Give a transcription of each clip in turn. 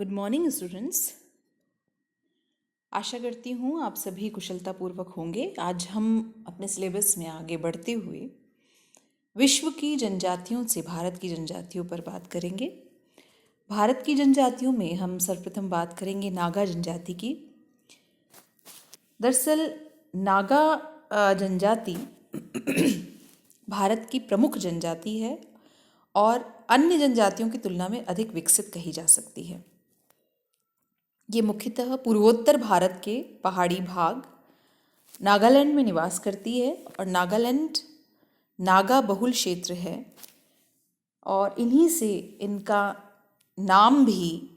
Good morning students. आशा करती हूँ आप सभी कुशलतापूर्वक होंगे। आज हम अपने सिलेबस में आगे बढ़ते हुए विश्व की जनजातियों से भारत की जनजातियों पर बात करेंगे। भारत की जनजातियों में हम सर्वप्रथम बात करेंगे नागा जनजाति की। दरअसल नागा जनजाति भारत की प्रमुख जनजाति है और अन्य जनजातियों की तुलना में अधिक विकसित कही जा सकती है। ये मुख्यतः पूर्वोत्तर भारत के पहाड़ी भाग नागालैंड में निवास करती है और नागालैंड नागा बहुल क्षेत्र है और इन्हीं से इनका नाम भी,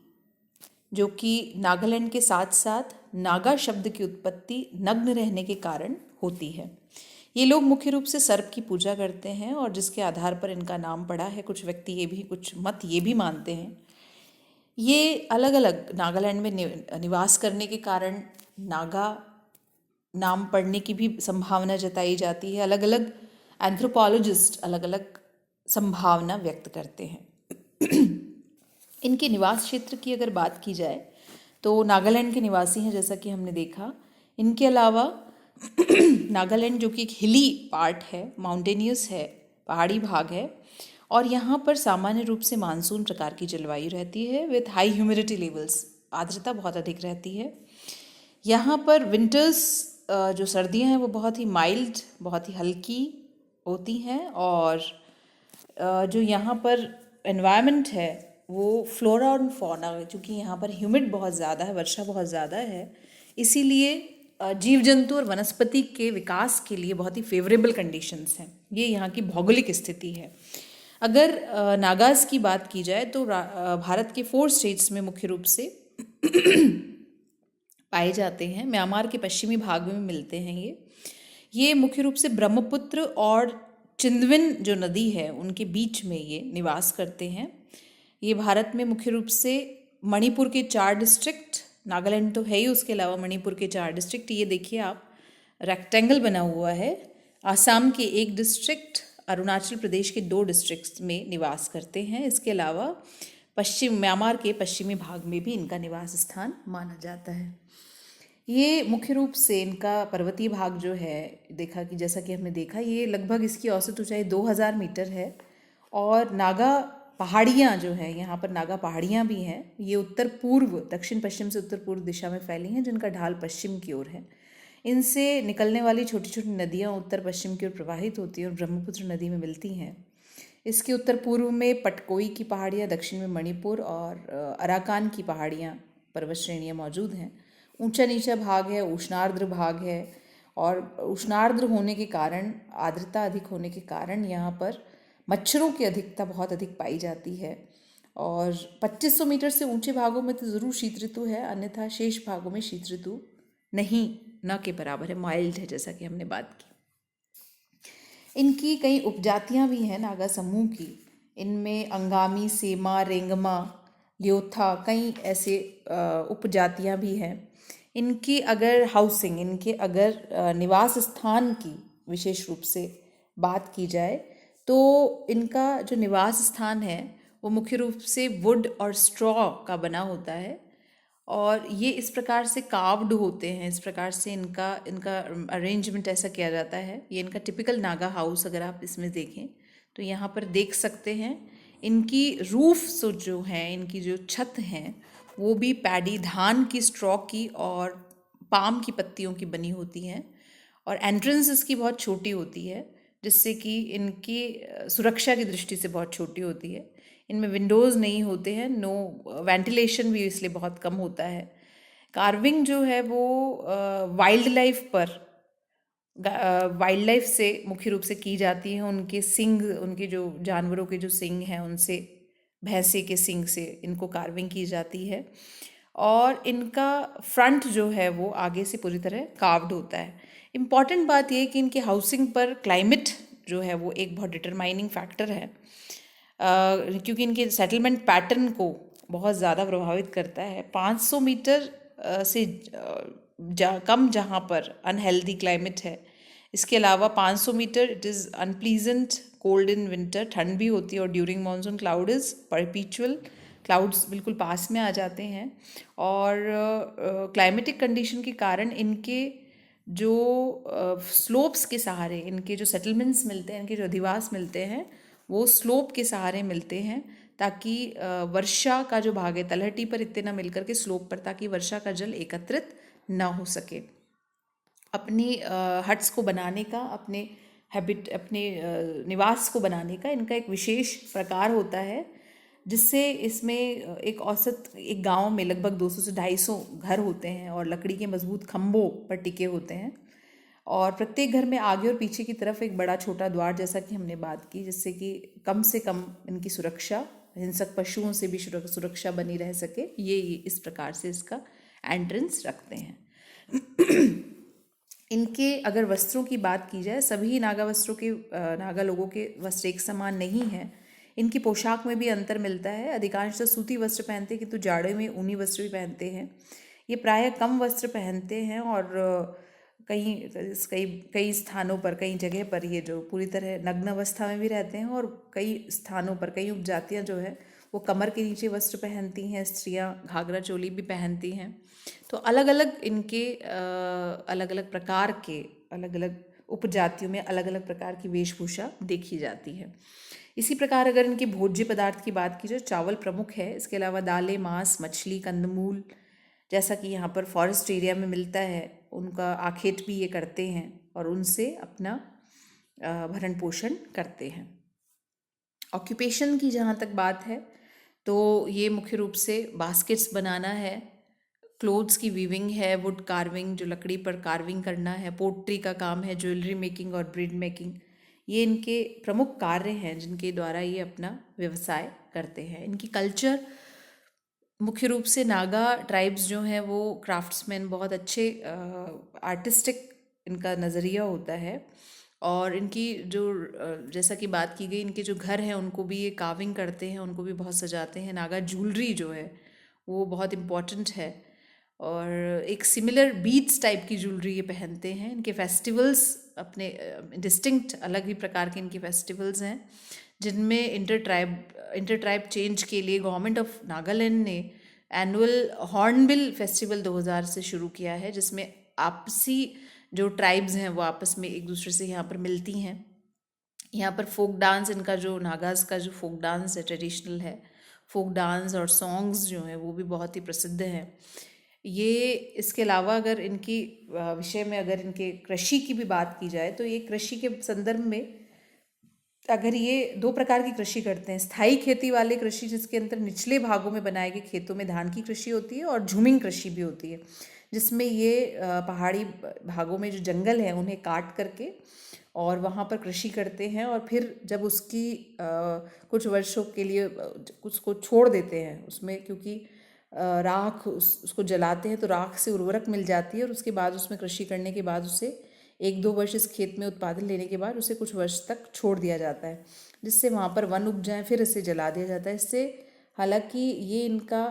जो कि नागालैंड के साथ साथ नागा शब्द की उत्पत्ति नग्न रहने के कारण होती है। ये लोग मुख्य रूप से सर्प की पूजा करते हैं और जिसके आधार पर इनका नाम पड़ा है। कुछ व्यक्ति ये भी, कुछ मत ये भी मानते हैं। ये अलग अलग नागालैंड में निवास करने के कारण नागा नाम पड़ने की भी संभावना जताई जाती है। अलग अलग एंथ्रोपोलॉजिस्ट अलग अलग संभावना व्यक्त करते हैं। इनके निवास क्षेत्र की अगर बात की जाए तो नागालैंड के निवासी हैं, जैसा कि हमने देखा। इनके अलावा नागालैंड जो कि एक हिली पार्ट है, माउंटेनियस है, पहाड़ी भाग है और यहाँ पर सामान्य रूप से मानसून प्रकार की जलवायु रहती है विथ हाई ह्यूमिडिटी लेवल्स। आर्द्रता बहुत अधिक रहती है। यहाँ पर विंटर्स जो सर्दियाँ हैं वो बहुत ही माइल्ड, बहुत ही हल्की होती हैं और जो यहाँ पर एनवायरनमेंट है वो फ्लोरा और फौना, क्योंकि यहाँ पर ह्यूमिड बहुत ज़्यादा है, वर्षा बहुत ज़्यादा है, इसीलिए जीव जंतु और वनस्पति के विकास के लिए बहुत ही फेवरेबल कंडीशंस हैं। ये यहाँ की भौगोलिक स्थिति है। अगर नागाज की बात की जाए तो भारत के 4 स्टेट्स में मुख्य रूप से पाए जाते हैं। म्यांमार के पश्चिमी भाग में मिलते हैं। ये मुख्य रूप से ब्रह्मपुत्र और चिंदविन जो नदी है उनके बीच में ये निवास करते हैं। ये भारत में मुख्य रूप से मणिपुर के 4 डिस्ट्रिक्ट, नागालैंड तो है ही, उसके अलावा मणिपुर के 4 डिस्ट्रिक्ट, ये देखिए आप रेक्टेंगल बना हुआ है। आसाम के 1 डिस्ट्रिक्ट, अरुणाचल प्रदेश के 2 डिस्ट्रिक्ट्स में निवास करते हैं। इसके अलावा म्यांमार के पश्चिमी भाग में भी इनका निवास स्थान माना जाता है। ये मुख्य रूप से इनका पर्वतीय भाग जो है, देखा कि जैसा कि हमने देखा, ये लगभग इसकी औसत ऊंचाई 2000 मीटर है और नागा पहाड़ियाँ जो है, यहाँ पर नागा पहाड़ियाँ भी हैं। ये उत्तर पूर्व, दक्षिण पश्चिम से उत्तर पूर्व दिशा में फैली हैं, जिनका ढाल पश्चिम की ओर है। इनसे निकलने वाली छोटी छोटी नदियाँ उत्तर पश्चिम की ओर प्रवाहित होती हैं और ब्रह्मपुत्र नदी में मिलती हैं। इसके उत्तर पूर्व में पटकोई की पहाड़ियाँ, दक्षिण में मणिपुर और अराकान की पहाड़ियाँ, पर्वत श्रेणियाँ मौजूद हैं। ऊंचा नीचा भाग है, उष्णार्द्र भाग है और उष्णार्द्र होने के कारण, आर्द्रता अधिक होने के कारण यहाँ पर मच्छरों की अधिकता बहुत अधिक पाई जाती है और 2500 मीटर से ऊंचे भागों में तो ज़रूर शीत ऋतु है, अन्यथा शेष भागों में शीत ऋतु नहीं, न के बराबर है, माइल्ड है, जैसा कि हमने बात की। इनकी कई उपजातियां भी हैं नागा समूह की। इनमें अंगामी, सेमा, रेंगमा, ल्योथा, कई ऐसे उपजातियां भी हैं। इनकी अगर हाउसिंग, इनके अगर निवास स्थान की विशेष रूप से बात की जाए तो इनका जो निवास स्थान है वो मुख्य रूप से वुड और स्ट्रॉ का बना होता है और ये इस प्रकार से कार्व्ड होते हैं। इस प्रकार से इनका अरेंजमेंट ऐसा किया जाता है। ये इनका टिपिकल नागा हाउस अगर आप इसमें देखें तो यहाँ पर देख सकते हैं। इनकी रूफ जो हैं, इनकी जो छत हैं वो भी पैडी, धान की स्ट्रॉ की और पाम की पत्तियों की बनी होती हैं और एंट्रेंस इसकी बहुत छोटी होती है, जिससे कि इनकी सुरक्षा की दृष्टि से बहुत छोटी होती है। इनमें विंडोज़ नहीं होते हैं, नो वेंटिलेशन भी इसलिए बहुत कम होता है। कार्विंग जो है वो वाइल्ड लाइफ से मुख्य रूप से की जाती है। उनके सिंग, उनके जो जानवरों के जो सिंग हैं उनसे, भैंसे के सिंग से इनको कार्विंग की जाती है और इनका फ्रंट जो है वो आगे से पूरी तरह कार्व्ड होता है। इम्पॉर्टेंट बात यह है कि इनके हाउसिंग पर क्लाइमेट जो है वो एक बहुत डिटरमाइनिंग फैक्टर है, क्योंकि इनके सेटलमेंट पैटर्न को बहुत ज़्यादा प्रभावित करता है। 500 मीटर से कम जहाँ पर अनहेल्दी क्लाइमेट है। इसके अलावा 500 metre it is unpleasant, cold in winter, ठंड भी होती है और during monsoon cloud is perpetual, clouds बिल्कुल पास में आ जाते हैं। और क्लाइमेटिक कंडीशन के कारण इनके जो स्लोप्स के सहारे इनके जो सेटलमेंट्स मिलते हैं, इनके जो अधिवास मिलते हैं, वो स्लोप के सहारे मिलते हैं, ताकि वर्षा का जो भाग है तलहटी पर इतने ना मिलकर के स्लोप पर, ताकि वर्षा का जल एकत्रित ना हो सके। अपनी हट्स को बनाने का, अपने निवास को बनाने का इनका एक विशेष प्रकार होता है, जिससे इसमें एक औसत एक गांव में लगभग 200 से 250 घर होते हैं और लकड़ी के मजबूत खम्भों पर टिके होते हैं। और प्रत्येक घर में आगे और पीछे की तरफ एक बड़ा छोटा द्वार, जैसा कि हमने बात की, जिससे कि कम से कम इनकी सुरक्षा, हिंसक पशुओं से भी सुरक्षा बनी रह सके। ये इस प्रकार से इसका एंट्रेंस रखते हैं। इनके अगर वस्त्रों की बात की जाए, सभी नागा वस्त्रों के नागा लोगों के वस्त्र एक समान नहीं हैं। इनकी पोशाक में भी अंतर मिलता है। अधिकांशतः सूती वस्त्र पहनते हैं, किंतु जाड़े में ऊनी वस्त्र भी पहनते हैं। ये प्रायः कम वस्त्र पहनते हैं और कई कई कई स्थानों पर, कई जगह पर ये जो पूरी तरह नग्न अवस्था में भी रहते हैं, और कई स्थानों पर कई उपजातियाँ जो है वो कमर के नीचे वस्त्र पहनती हैं। स्त्रियाँ घाघरा चोली भी पहनती हैं। तो अलग अलग इनके अलग अलग प्रकार के, अलग अलग उपजातियों में अलग अलग प्रकार की वेशभूषा देखी जाती है। इसी प्रकार अगर इनके भोज्य पदार्थ की बात की जाए, चावल प्रमुख है। इसके अलावा दालें, मांस, मछली, कंदमूल, जैसा कि यहाँ पर फॉरेस्ट एरिया में मिलता है, उनका आखेट भी ये करते हैं और उनसे अपना भरण पोषण करते हैं। ऑक्यूपेशन की जहाँ तक बात है, तो ये मुख्य रूप से बास्केट्स बनाना है, क्लोथ्स की वीविंग है, वुड कार्विंग, जो लकड़ी पर कार्विंग करना है, पोट्री का काम है, ज्वेलरी मेकिंग और ब्रीड मेकिंग। ये इनके प्रमुख कार्य हैं जिनके द्वारा ये अपना व्यवसाय करते हैं। इनकी कल्चर मुख्य रूप से नागा ट्राइब्स जो हैं वो क्राफ्ट्समैन, बहुत अच्छे आर्टिस्टिक इनका नज़रिया होता है। और इनकी जो जैसा कि बात की गई, इनके जो घर हैं उनको भी ये कार्विंग करते हैं, उनको भी बहुत सजाते हैं। नागा ज्वेलरी जो है वो बहुत इम्पॉर्टेंट है, और एक सिमिलर बीड्स टाइप की ज्वेलरी ये पहनते हैं। इनके फेस्टिवल्स अपने डिस्टिंक्ट अलग ही प्रकार के इनके फेस्टिवल्स हैं, जिनमें इंटर ट्राइब चेंज के लिए गवर्नमेंट ऑफ नागालैंड ने एनुअल हॉर्नबिल फेस्टिवल 2000 से शुरू किया है, जिसमें आपसी जो ट्राइब्स हैं वो आपस में एक दूसरे से यहाँ पर मिलती हैं। यहाँ पर फोक डांस, इनका जो नागाज़ का जो फोक डांस है, ट्रेडिशनल है, फोक डांस और सॉन्ग्स जो हैं वो भी बहुत ही प्रसिद्ध हैं। ये इसके अलावा अगर इनकी विषय में अगर इनके कृषि की भी बात की जाए, तो ये कृषि के संदर्भ में अगर ये 2 प्रकार की कृषि करते हैं। स्थायी खेती वाले कृषि, जिसके अंदर निचले भागों में बनाए गए खेतों में धान की कृषि होती है, और झूमिंग कृषि भी होती है, जिसमें ये पहाड़ी भागों में जो जंगल हैं उन्हें काट करके और वहाँ पर कृषि करते हैं, और फिर जब उसकी कुछ वर्षों के लिए उसको छोड़ देते हैं उसमें, क्योंकि राख उसको जलाते हैं तो राख से उर्वरक मिल जाती है, और उसके बाद उसमें कृषि करने के बाद उसे 1-2 वर्ष इस खेत में उत्पादन लेने के बाद उसे कुछ वर्ष तक छोड़ दिया जाता है, जिससे वहाँ पर वन उग जाए, फिर इसे जला दिया जाता है। इससे हालांकि ये इनका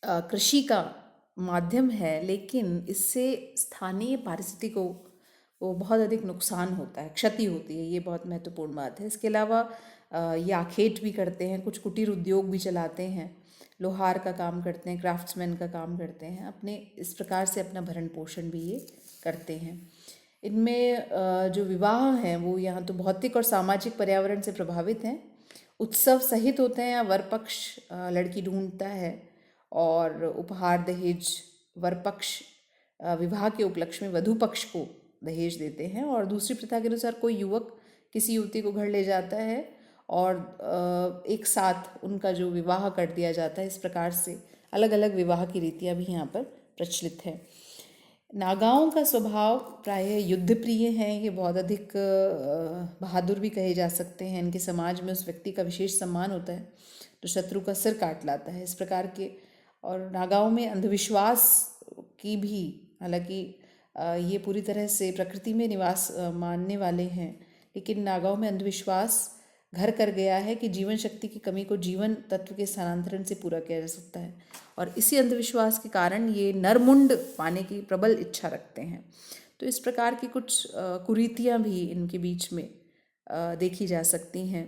कृषि का माध्यम है, लेकिन इससे स्थानीय पारिस्थितिकी को वो बहुत अधिक नुकसान होता है, क्षति होती है। ये बहुत महत्वपूर्ण बात है। इसके अलावा ये आखेट भी करते हैं, कुछ कुटीर उद्योग भी चलाते हैं, लोहार का काम करते हैं, क्राफ्ट्समैन का काम करते हैं, अपने इस प्रकार से अपना भरण पोषण भी ये करते हैं। इनमें जो विवाह हैं वो यहाँ तो भौतिक और सामाजिक पर्यावरण से प्रभावित हैं। उत्सव सहित होते हैं। वर पक्ष लड़की ढूंढता है और उपहार दहेज, वर पक्ष विवाह के उपलक्ष्य में वधू पक्ष को दहेज देते हैं, और दूसरी प्रथा के अनुसार कोई युवक किसी युवती को घर ले जाता है और एक साथ उनका जो विवाह कर दिया जाता है। इस प्रकार से अलग अलग विवाह की रीतियाँ भी यहाँ पर प्रचलित है। नागाओं का स्वभाव प्रायः युद्ध प्रिय हैं। ये बहुत अधिक बहादुर भी कहे जा सकते हैं। इनके समाज में उस व्यक्ति का विशेष सम्मान होता है जो शत्रु का सिर काट लाता है, इस प्रकार के। और नागाओं में अंधविश्वास की भी, हालांकि ये पूरी तरह से प्रकृति में निवास मानने वाले हैं, लेकिन नागाओं में अंधविश्वास घर कर गया है कि जीवन शक्ति की कमी को जीवन तत्व के स्थानांतरण से पूरा किया जा सकता है, और इसी अंधविश्वास के कारण ये नरमुंड पाने की प्रबल इच्छा रखते हैं। तो इस प्रकार की कुछ कुरीतियाँ भी इनके बीच में देखी जा सकती हैं।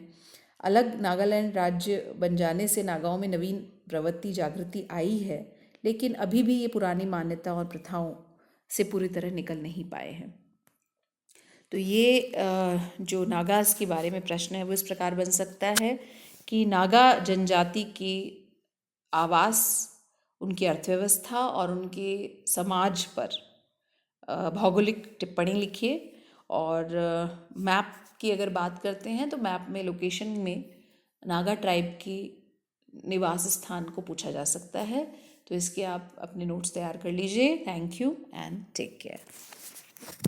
अलग नागालैंड राज्य बन जाने से नागाओं में नवीन प्रवृत्ति जागृति आई है, लेकिन अभी भी ये पुरानी मान्यता और प्रथाओं से पूरी तरह निकल नहीं पाए हैं। तो ये जो नागास के बारे में प्रश्न है वो इस प्रकार बन सकता है कि नागा जनजाति की आवास, उनकी अर्थव्यवस्था और उनके समाज पर भौगोलिक टिप्पणी लिखिए। और मैप की अगर बात करते हैं तो मैप में लोकेशन में नागा ट्राइब की निवास स्थान को पूछा जा सकता है। तो इसके आप अपने नोट्स तैयार कर लीजिए। Thank you and take care.